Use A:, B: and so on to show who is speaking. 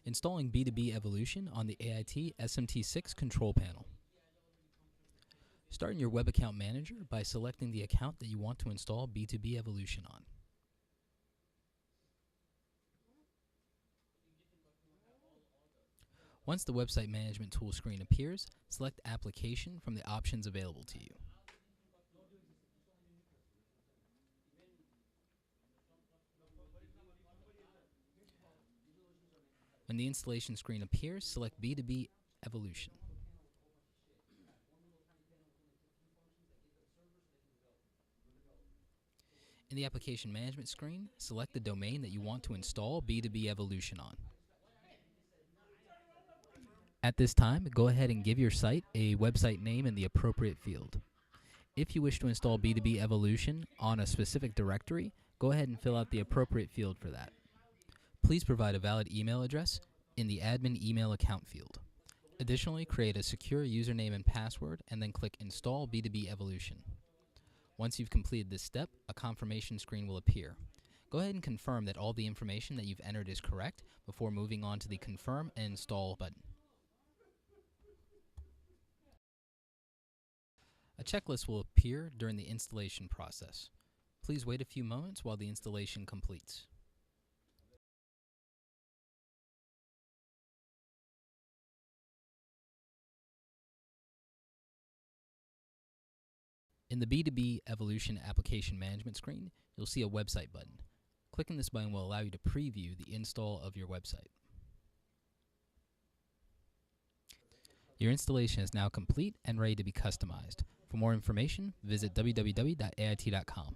A: Installing B2B Evolution on the AIT SMT6 control panel. Start in your web account manager by selecting the account that you want to install B2B Evolution on. Once the website management tool screen appears, select Application from the options available to you. When the installation screen appears, select B2B Evolution. In the application management screen, select the domain that you want to install B2B Evolution on. At this time, go ahead and give your site a website name in the appropriate field. If you wish to install B2B Evolution on a specific directory, go ahead and fill out the appropriate field for that. Please provide a valid email address in the admin email account field. Additionally, create a secure username and password and then click Install B2B Evolution. Once you've completed this step, a confirmation screen will appear. Go ahead and confirm that all the information that you've entered is correct before moving on to the Confirm and Install button. A checklist will appear during the installation process. Please wait a few moments while the installation completes. In the B2B Evolution application management screen, you'll see a website button. Clicking this button will allow you to preview the install of your website. Your installation is now complete and ready to be customized. For more information, visit www.ait.com.